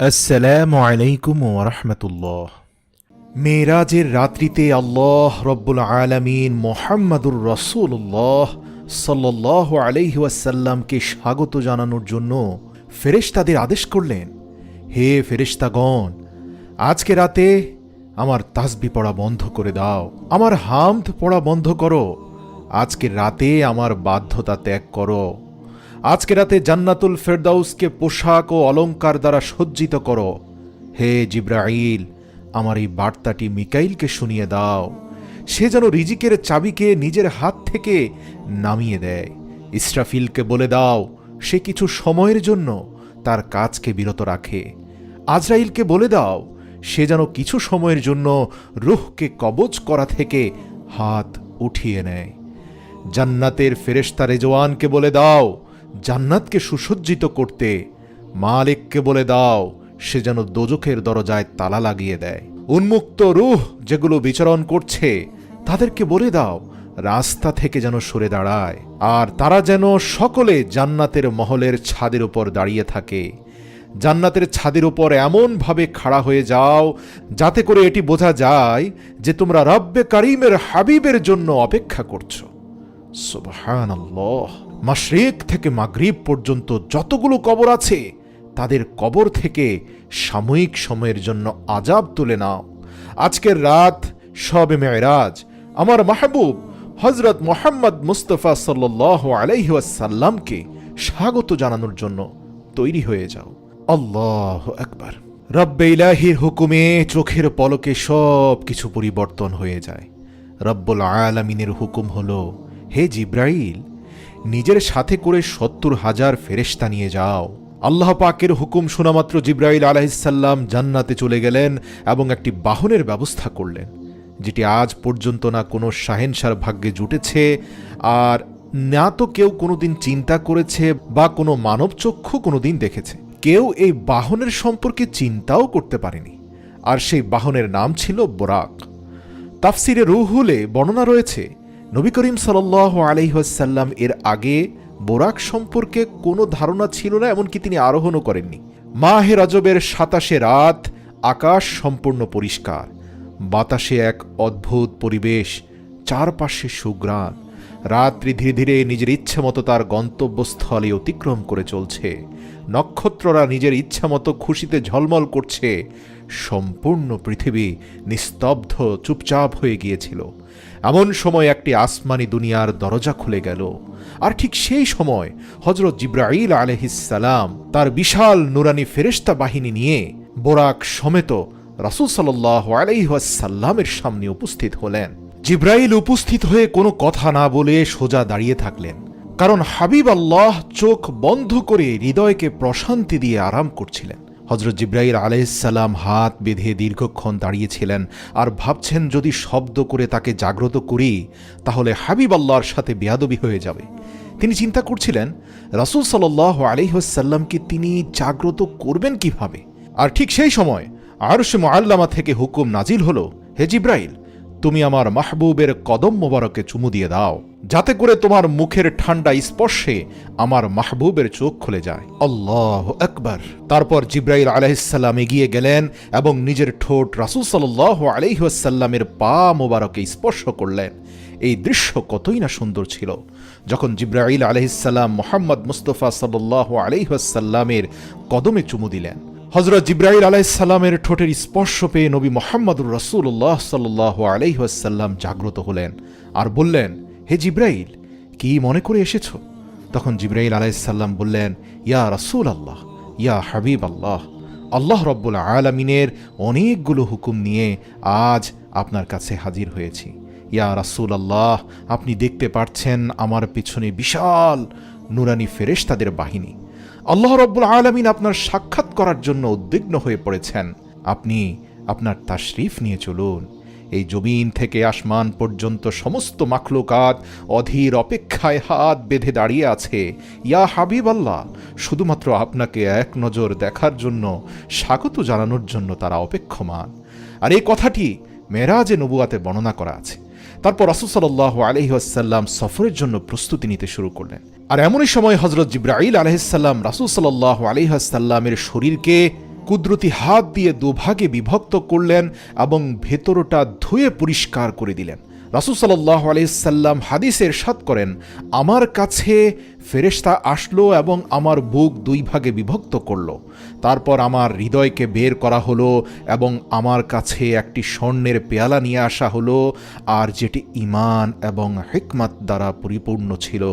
আসসালামু আলাইকুম ওয়া রাহমাতুল্লাহ। মেরাজের রাত্রিতে আল্লাহ রব্বুল আলামিন মুহাম্মাদুর রাসূলুল্লাহ সাল্লাল্লাহু আলাইহি ওয়াসাল্লামকে স্বাগত জানানোর জন্য ফেরেশতাদের আদেশ করলেন, হে ফেরেশতাগণ, আজকে রাতে আমার তাসবিহ পড়া বন্ধ করে দাও, আমার হামদ পড়া বন্ধ করো, আজকে রাতে আমার বাধ্যতা ত্যাগ করো, আজকে রাতে জান্নাতুল ফেরদাউসকে পোশাক ও অলংকার দ্বারা সজ্জিত করো। হে জিব্রাইল, আমার এই বার্তাটি মিকাইলকে শুনিয়ে দাও, সে যেন রিজিকের চাবিকে নিজের হাত থেকে নামিয়ে দেয়। ইসরাফিলকে বলে দাও, সে কিছু সময়ের জন্য তার কাজকে বিরত রাখে। আজরাইলকে বলে দাও, সে যেন কিছু সময়ের জন্য রূহকে কবজ করা থেকে হাত উঠিয়ে নেয়। জান্নাতের ফেরেশতা রেজওয়ানকে বলে দাও, জান্নাতকে সুসজ্জিত করতে। মালিককে বলে দাও, সে যেন দোজখের দরজায় তালা লাগিয়ে দেয়। উন্মুক্ত রূহ যেগুলো বিচরণ করছে তাদেরকে বলে দাও, রাস্তা থেকে যেন সরে দাঁড়ায়, আর তারা যেন সকলে জান্নাতের মহলের ছাদের উপর দাঁড়িয়ে থাকে। জান্নাতের ছাদের উপর এমনভাবে খাড়া হয়ে যাও যাতে করে এটি বোঝা যায় যে তোমরা রব্বে কারীমের হাবিবের জন্য অপেক্ষা করছো। সুবহানাল্লাহ। মাশরিক থেকে মাগরিব পর্যন্ত যতগুলো কবর আছে তাদের কবর থেকে সাময়িক সময়ের জন্য আযাব তুলে নাও। আজকের রাত শবে মেরাজ আমার মাহবুব হযরত মুহাম্মদ মুস্তাফা সাল্লাল্লাহু আলাইহি ওয়াসাল্লামকে স্বাগত জানানোর জন্য তৈরি হয়ে যাও। আল্লাহু আকবার। রব্বে ইলাহির হুকুমে চোখের পলকে সব কিছু পরিবর্তন হয়ে যায়। রব্বুল আলামিনের হুকুম হলো, হে জিব্রাইল, নিজের সাথে করে ৭০,০০০ ফেরেশতা নিয়ে যাও। আল্লাহ পাকের হুকুম শোনামাত্র জিব্রাইল আলাইহিসসালাম জান্নাতে চলে গেলেন এবং একটি বাহনের ব্যবস্থা করলেন, যেটি আজ পর্যন্ত না কোনো শাহেনশার ভাগ্যে জুটেছে, আর না তো কেউ কোনোদিন চিন্তা করেছে বা কোনো মানবচক্ষু কোনোদিন দেখেছে। কেউ এই বাহনের সম্পর্কে চিন্তাও করতে পারেনি। আর সেই বাহনের নাম ছিল বোরাক। তাফসিরে রুহুলে বর্ণনা রয়েছে, নবী করিম সাল্লাল্লাহু আলাইহি ওয়াসাল্লাম এর আগে বোরাক সম্পর্কে কোনো ধারণা ছিল না, এমনকি তিনি আরোহণও করেননি। মাহে রজবের ২৭ রাত, আকাশ সম্পূর্ণ পরিষ্কার, বাতাসে এক অদ্ভুত পরিবেশ, চারপাশে সুঘ্রাণ। রাত্রি ধীরে ধীরে নিজের ইচ্ছামতো তার গন্তব্যস্থলে অতিক্রম করে চলছে। নক্ষত্ররা নিজের ইচ্ছামতো খুশিতে ঝলমল করছে। সম্পূর্ণ পৃথিবী নিস্তব্ধ, চুপচাপ হয়ে গিয়েছিল। এমন সময় একটি আসমানি দুনিয়ার দরজা খুলে গেল, আর ঠিক সেই সময় হযরত জিব্রাইল আলাইহিসসালাম তার বিশাল নুরানি ফেরেশতা বাহিনী নিয়ে বোরাক সমেত রাসূল সাল্লাল্লাহু আলাইহি ওয়াসাল্লামের সামনে উপস্থিত হলেন। জিব্রাইল উপস্থিত হয়ে কোনো কথা না বলে সোজা দাঁড়িয়ে থাকলেন, কারণ হাবিব আল্লাহ চোখ বন্ধ করে হৃদয়কে প্রশান্তি দিয়ে আরাম করছিলেন। হযরত জিব্রাইল আলাইহিসসালাম হাত বেঁধে দীর্ঘক্ষণ দাঁড়িয়েছিলেন আর ভাবছেন, যদি শব্দ করে তাকে জাগ্রত করি তাহলে হাবিব আল্লাহর সাথে বেয়াদবি হয়ে যাবে। তিনি চিন্তা করছিলেন, রাসূল সাল্লাল্লাহু আলাইহি ওয়াসাল্লামকে তিনি জাগ্রত করবেন কিভাবে। আর ঠিক সেই সময় আরশে মুআল্লামা থেকে হুকুম নাজিল হলো, হে জিব্রাইল, তুমি আমার মাহবুবের কদম মোবারকে চুমু দিয়ে দাও, যাতে করে তোমার মুখের ঠান্ডা স্পর্শে আমার মাহবুবের চোখ খুলে যায়। আল্লাহু আকবার। তারপর জিব্রাইল আলাইহিসসালাম এগিয়ে গেলেন এবং নিজের ঠোঁট রাসূল সাল্লাল্লাহু আলাইহি ওয়াসাল্লামের পা মোবারকে স্পর্শ করলেন। এই দৃশ্য কতই না সুন্দর ছিল। যখন জিব্রাইল আলাইহিসসালাম মুহাম্মদ মুস্তাফা সাল্লাল্লাহু আলাইহি ওয়াসাল্লামের কদমে চুমু দিলেন, হযরত জিব্রাইল আলাইহিসসালামের ঠোঁটের স্পর্শ পেয়ে নবী মুহাম্মদুর রাসূলুল্লাহ সাল্লাল্লাহু আলাইহি ওয়াসাল্লাম জাগ্রত হলেন আর বললেন, হে জিব্রাইল, কি মনে করে এসেছো? তখন জিব্রাইল আলাইহিসসালাম বললেন, ইয়া রাসূলুল্লাহ, ইয়া হাবিব আল্লাহ, আল্লাহ রব্বুল আলামিনের অনেকগুলো হুকুম নিয়ে আজ আপনার কাছে হাজির হয়েছি। ইয়া রাসূলুল্লাহ, আপনি দেখতে পাচ্ছেন আমার পিছনে বিশাল নুরানি ফেরেশতাদের বাহিনী। আল্লাহ রব্বুল আলামিন আপনার সাক্ষাৎ করার জন্য উদ্বিগ্ন হয়ে পড়েছেন। আপনি আপনার তাশরিফ নিয়ে চলুন। এই জমিন থেকে আসমান পর্যন্ত সমস্ত মাখলুকাত অধীর অপেক্ষায় হাত বেঁধে দাঁড়িয়ে আছে। ইয়া হাবিব আল্লাহ, শুধুমাত্র আপনাকে এক নজর দেখার জন্য, স্বাগত জানানোর জন্য তারা অপেক্ষমান। আর এই কথাটি মেরাজে নবুয়াতে বর্ণনা করা আছে। তারপর রাসূল সাল্লাল্লাহু আলাইহি ওয়াসাল্লাম সফরের জন্য প্রস্তুতি নিতে শুরু করলেন। আর এমনই সময় হযরত জিব্রাইল আলাইহিসসালাম রাসূল সাল্লাল্লাহু আলাইহি ওয়াসাল্লামের শরীরকে কুদরতি হাত দিয়ে দুভাগে বিভক্ত করলেন এবং ভেতরটা ধুয়ে পরিষ্কার করে দিলেন। রাসূল সাল্লাল্লাহু আলাইহি সাল্লাম হাদিসে ইরশাদ করেন, আমার কাছে ফেরেশতা আসলো এবং আমার বুক দুই ভাগে বিভক্ত করলো। তারপর আমার হৃদয়কে বের করা হলো এবং আমার কাছে একটি স্বর্ণের পেয়ালা নিয়ে আসা হলো, আর যেটি ঈমান এবং হিকমত দ্বারা পরিপূর্ণ ছিল।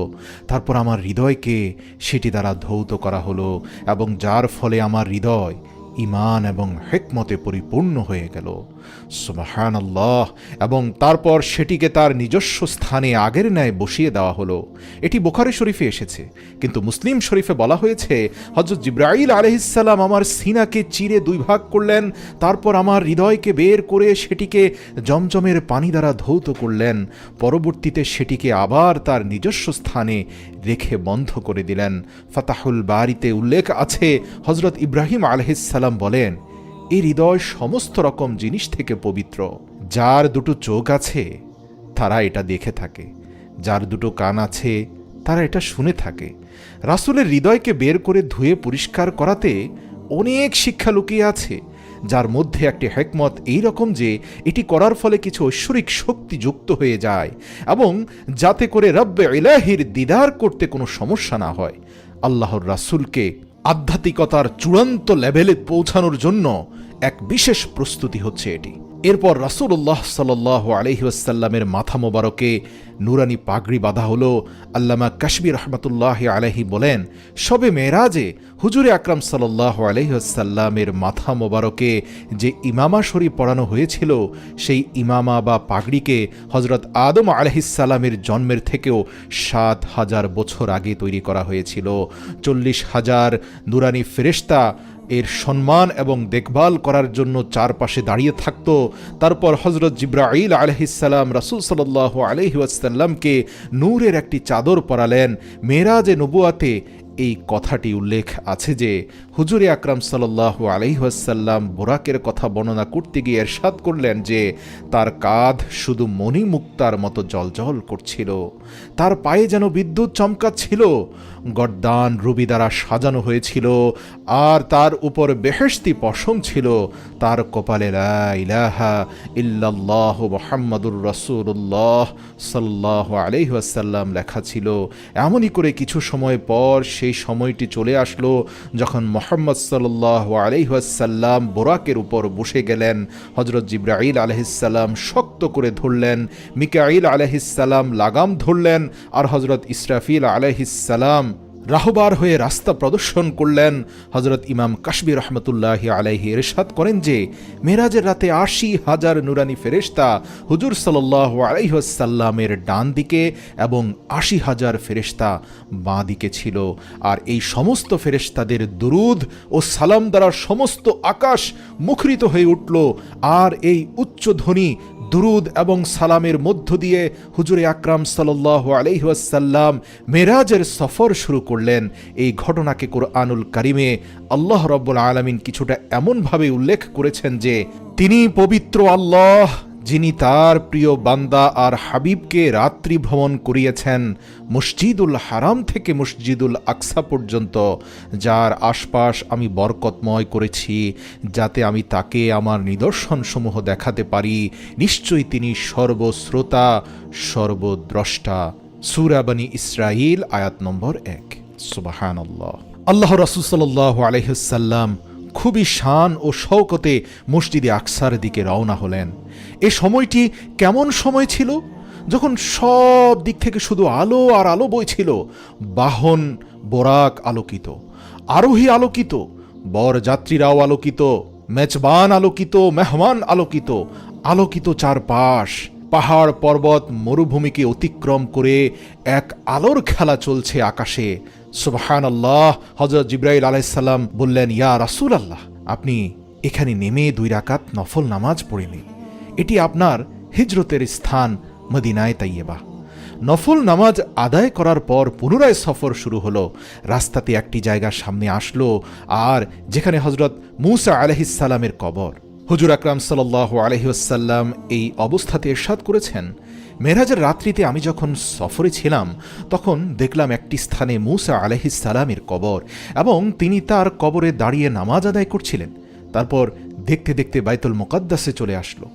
তারপর আমার হৃদয়কে সেটি দ্বারা ধৌত করা হলো এবং যার ফলে আমার হৃদয় ঈমান এবং হিকমতে পরিপূর্ণ হয়ে গেল। সুবহানাল্লাহ। এবং তারপর সেটিকে তার নিজস্ব স্থানে আগের ন্যায় বসিয়ে দেওয়া হলো। এটি বুখারী শরীফে এসেছে, কিন্তু মুসলিম শরীফে বলা হয়েছে হযরত জিবরাইল আলাইহিস সালাম আমার সিনাকে চিরে দুই ভাগ করলেন, তারপর আমার হৃদয়কে বের করে সেটিকে জমজমের পানি দ্বারা ধৌত করলেন, পরবর্তীতে সেটিকে আবার তার নিজস্ব স্থানে রেখে বন্ধ করে দিলেন। ফাতাহুল বারিতে উল্লেখ আছে, হযরত ইব্রাহিম আলাইহিস সালাম বলেন, এই হৃদয় সমস্ত রকম জিনিস থেকে পবিত্র। যার দুটো চোখ আছে তারা এটা দেখে থাকে, যার দুটো কান আছে তারা এটা শুনে থাকে। রাসূলের হৃদয়কে বের করে ধুয়ে পরিষ্কার করাতে অনেক শিক্ষা লুকিয়ে আছে, যার মধ্যে একটি হিকমত এই রকম যে এটি করার ফলে কিছু ঐশ্বরিক শক্তি যুক্ত হয়ে যায় এবং যাতে করে রব্বে ইলাহির দিদার করতে কোনো সমস্যা না হয়। আল্লাহর রাসূলকে আধ্যাত্মিকতার চূড়ান্ত লেভেলে পৌঁছানোর জন্য এক বিশেষ প্রস্তুতি হচ্ছে এটি। এরপর রাসূলুল্লাহ সাল্লাল্লাহু আলাইহি ওয়াসাল্লামের মাথা মোবারকে নুরানি পাগড়ি বাঁধা হলো। আল্লামা কাশবী রাহমাতুল্লাহি আলাইহি বলেন, শবে মেরাজে হুজুরে আকরাম সাল্লাল্লাহু আলাইহি ওয়াসাল্লামের মাথা মোবারকে যে ইমামা শরীফ পরানো হয়েছিল, সেই ইমামা বা পাগড়িকে হযরত আদম আলাইহিস সালামের জন্মের থেকেও ৭,০০০ বছর আগে তৈরি করা হয়েছিল। ৪০,০০০ নুরানি ফেরেশতা এর সম্মান এবং দেখভাল করার জন্য চারপাশে দাঁড়িয়ে থাকত। তারপর হযরত জিবরাইল আলাইহিস সালাম রাসূল সাল্লাল্লাহু আলাইহি ওয়াসাল্লামকে নূরের একটি চাদর পরালেন। মেরাজে নবুয়াতে এই কথাটি উল্লেখ আছে যে হুজুরে আকরাম সাল্লাল্লাহু আলাইহি ওয়াসাল্লাম বোরাকের কথা বর্ণনা করতে গিয়ে ইরশাদ করলেন যে তার কাঁধ শুধু মণিমুক্তার মতো জ্বলজ্বল করছিল, তার পায়ে যেন বিদ্যুৎ চমকাচ্ছিল, গর্দান রুবি দ্বারা সাজানো হয়েছিল আর তার উপর বেহেশতি পশম ছিল, তার কপালে লা ইলাহা ইল্লাল্লাহু মুহাম্মাদুর রাসূলুল্লাহ সাল্লাল্লাহু আলাইহি ওয়াসাল্লাম লেখা ছিল। এমনই করে কিছু সময় পর সেই সময়টি চলে আসলো যখন মুহাম্মদ সাল্লাল্লাহু আলাইহি ওয়াসাল্লাম বোরাকের উপর বসে গেলেন। হযরত জিবরাইল আলাইহিস সালাম শক্ত করে ধরলেন, মিকাইল আলাইহিস সালাম লাগাম ধরলেন, আর হযরত ইসরাফিল আলাইহিস সালাম রাহবার হয়ে রাস্তা প্রদর্শন করলেন। হযরত ইমাম কাশবী রাহমাতুল্লাহি আলাইহি ইরশাদ করেন যে মেরাজের রাতে ৮০,০০০ নুরানি ফেরেশতা হুজুর সাল্লাল্লাহু আলাইহি ওয়াসাল্লামের ডান দিকে এবং ৮০,০০০ ফেরেশতা বাঁ দিকে ছিল। আর এই সমস্ত ফেরেশতাদের দুরুদ ও সালাম দ্বারা সমস্ত আকাশ মুখরিত হয়ে উঠল। আর এই উচ্চ ধ্বনি দুরুদ এবং সালামের মধ্য দিয়ে হুজুরে আকরাম সাল্লাল্লাহু আলাইহি ওয়াসাল্লাম মেরাজের সফর শুরু করলেন। এই ঘটনাকে কোরআনুল কারিমে আল্লাহ রাব্বুল আলামিন কিছুটা এমনভাবে উল্লেখ করেছেন যে তিনি পবিত্র আল্লাহ, যিনি তার প্রিয় বান্দা আর হাবিবকে রাত্রি ভ্রমণ করিয়েছেন মসজিদুল হারাম থেকে মসজিদুল আকসা পর্যন্ত, যার আশপাশ আমি বরকতময় করেছি যাতে আমি তাকে আমার নিদর্শনসমূহ দেখাতে পারি। নিশ্চয়ই তিনি সর্বশ্রোতা সর্বদ্রষ্টা। সূরা বনী ইসরাঈল আয়াত নম্বর ১। সুবহানাল্লাহ। আল্লাহ রাসূল সাল্লাল্লাহু আলাইহি ওয়াসাল্লাম খুবই শান ও শওকতে মসজিদে আকসার দিকে রওনা হলেন। এ সময়টি কেমন সময় ছিল? যখন সব দিক থেকে শুধু আলো আর আলো বইছিল। বাহন বোরাক আলোকিত, আরোহী আলোকিত, বরযাত্রীরাও আলোকিত, মেজবান আলোকিত, মেহমান আলোকিত, আলোকিত চারপাশ। পাহাড় পর্বত মরুভূমিকে অতিক্রম করে এক আলোর খেলা চলছে আকাশে। সুবহানাল্লাহ। হযরত জিবরাইল আলাইহিস সালাম বললেন, ইয়া রাসূলুল্লাহ, আপনি এখানে নেমে ২ রাকাত নফল নামাজ পড়ে নিন। এটি আপনার হিজরতের স্থান মদিনায়ে তাইয়্যিবা। নফল নামাজ আদায় করার পর পুনরায় সফর শুরু হলো। রাস্তাতে একটি জায়গার সামনে আসলো আর যেখানে হযরত মূসা আলাইহিস সালামের কবর। হুজুর আকরাম সাল্লাল্লাহু আলাইহি ওয়াসাল্লাম এই অবস্থাতে ইরশাদ করেছেন, মেরাজের রাত্রিতে আমি যখন সফরে ছিলাম তখন দেখলাম একটি স্থানে মূসা আলাইহিস সালামের কবর এবং তিনি তার কবরে দাঁড়িয়ে নামাজ আদায় করছিলেন। তারপর দেখতে দেখতে বাইতুল মুকাদ্দাসে চলে আসলো,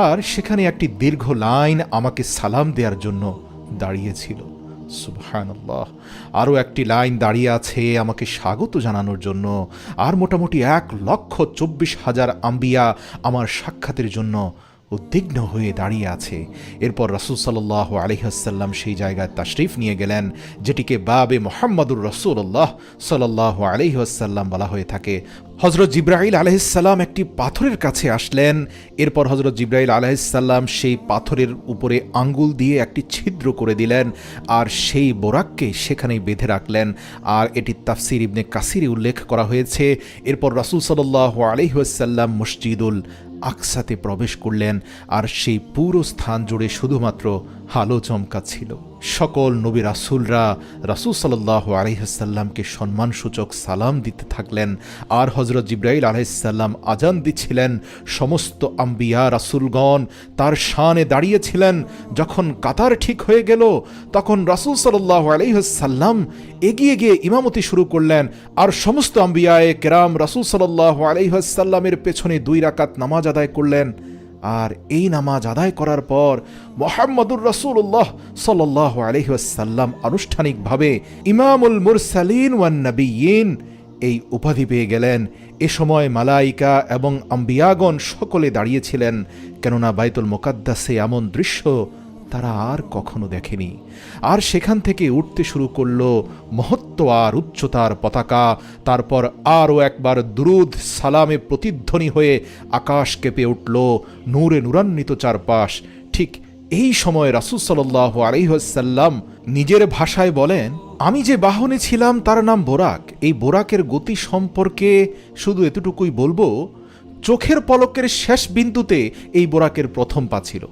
আর সেখানে একটি দীর্ঘ লাইন আমাকে সালাম দেওয়ার জন্য দাঁড়িয়েছিল। সুবহানাল্লাহ। আরও একটি লাইন দাঁড়িয়ে আছে আমাকে স্বাগত জানানোর জন্য, আর মোটামুটি 1,24,000 আম্বিয়া আমার সাক্ষাতের জন্য উদ্বিগ্ন হয়ে দাঁড়িয়ে আছে। এরপর রাসূল সাল্লাল্লাহু আলাইহি ওয়াসাল্লাম সেই জায়গায় তাশরিফ নিয়ে গেলেন, যেটিকে বাবে মুহাম্মাদুর রাসূলুল্লাহ সাল্লাল্লাহু আলাইহি ওয়াসাল্লাম বলা হয়ে থাকে। হযরত জিবরাইল আলাইহিস সালাম একটি পাথরের কাছে আসলেন। এরপর হযরত জিবরাইল আলাইহিস সালাম সেই পাথরের উপরে আঙ্গুল দিয়ে একটি ছিদ্র করে দিলেন, আর সেই বোরাককে সেখানেই বেঁধে রাখলেন। আর এটি তাফসির ইবনে কাসিরে উল্লেখ করা হয়েছে। এরপর রাসূল সাল্লাল্লাহু আলাইহি ওয়াসাল্লাম মসজিদুল আকসাতে প্রবেশ করলেন, আর সেই পুরো স্থান জুড়ে শুধুমাত্র আলো চমকাচ্ছিল। সকল নবী রাসূলরা রাসূল সাল্লাল্লাহু আলাইহি ওয়াসাল্লামকে সম্মানসূচক সালাম দিতে থাকলেন, আর হযরত জিবরাইল আলাইহিস সালাম আজান দিচ্ছিলেন। সমস্ত আম্বিয়া রাসূলগণ তার শানে দাঁড়িয়েছিলেন। যখন কাতার ঠিক হয়ে গেল, তখন রাসূল সাল্লাল্লাহু আলাইহি ওয়াসাল্লাম এগিয়ে গিয়ে ইমামতি শুরু করলেন, আর সমস্ত আম্বিয়ায়ে কেরাম রাসূল সাল্লাল্লাহু আলাইহি ওয়াসাল্লামের পেছনে 2 রাকাত নামাজ আদায় করলেন। আর এই নামাজ আদায় করার পর মুহাম্মাদুর রাসূলুল্লাহ সাল্লাল্লাহু আলাইহি ওয়াসাল্লাম আনুষ্ঠানিকভাবে ইমামুল মুরসালিন ওয়ান নবিয়্যিন এই উপাধি পেয়ে গেলেন। এ সময় মালাইকা এবং আম্বিয়াগণ সকলে দাঁড়িয়েছিলেন, কেননা বাইতুল মুকাদ্দাসে এমন দৃশ্য তারা আর কখনো দেখেনি। আর সেখান থেকে উঠতে শুরু করল মহত্ব আর উচ্চতার পতাকা। তারপর আরও একবার দুরুদ সালামে প্রতিধ্বনি হয়ে আকাশ কেঁপে উঠল, নূরে নূরান্বিত চারপাশ। ঠিক এই সময় রাসূল সাল্লাল্লাহু আলাইহি ওয়াসাল্লাম নিজের ভাষায় বলেন, আমি যে বাহনে ছিলাম তার নাম বোরাক। এই বোরাকের গতি সম্পর্কে শুধু এতটুকুই বলবো, চোখের পলকের শেষ বিন্দুতে এই বোরাকের প্রথম পা ছিল।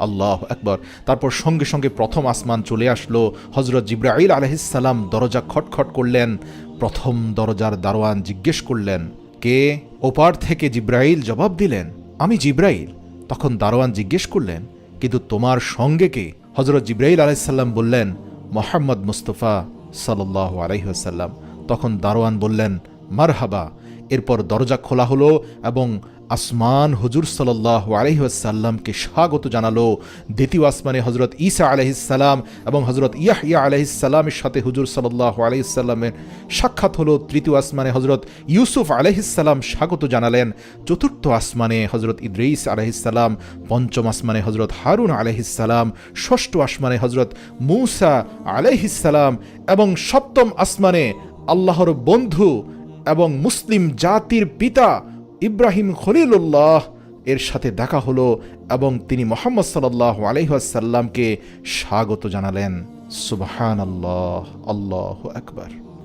আল্লাহু আকবার। তারপর সঙ্গে সঙ্গে প্রথম আসমান চলে আসলো। হযরত জিবরাইল আলাইহিস সালাম দরজা খটখট করলেন। প্রথম দরজার দারোয়ান জিজ্ঞেস করলেন, কে? ওপার থেকে জিবরাইল জবাব দিলেন, আমি জিবরাইল। তখন দারোয়ান জিজ্ঞেস করলেন, কিন্তু তোমার সঙ্গে কে? হযরত জিবরাইল আলাইহিস সালাম বললেন, মুহাম্মদ মুস্তাফা সাল্লাল্লাহু আলাইহি ওয়াসাল্লাম। তখন দারোয়ান বললেন, মারহাবা। এরপর দরজা খোলা হলো এবং আসমান হুজুর সাল্লাল্লাহু আলাইহি ওয়াসাল্লামকে স্বাগত জানালো। দ্বিতীয় আসমানে হযরত ঈসা আলাইহিস সালাম এবং হযরত ইয়াহইয়া আলাইহিস সালামের সাথে হুজুর সাল্লাল্লাহু আলাইহি ওয়াসাল্লামের সাক্ষাৎ হলো। তৃতীয় আসমানে হযরত ইউসুফ আলাইহিস সালাম স্বাগত জানালেন। চতুর্থ আসমানে হযরত ইদ্রিস আলাইহিস সালাম, পঞ্চম আসমানে হযরত হারুন আলাইহিস সালাম, ষষ্ঠ আসমানে হযরত মূসা আলাইহিস সালাম এবং সপ্তম আসমানে আল্লাহর বন্ধু এবং মুসলিম জাতির পিতা ইব্রাহিম খলিলুল্লাহ এর সাথে দেখা হলো এবং তিনি মুহাম্মদ সাল্লাল্লাহু আলাইহি ওয়াসাল্লামকে স্বাগত জানালেন। সুবহানাল্লাহ, আল্লাহু আকবার।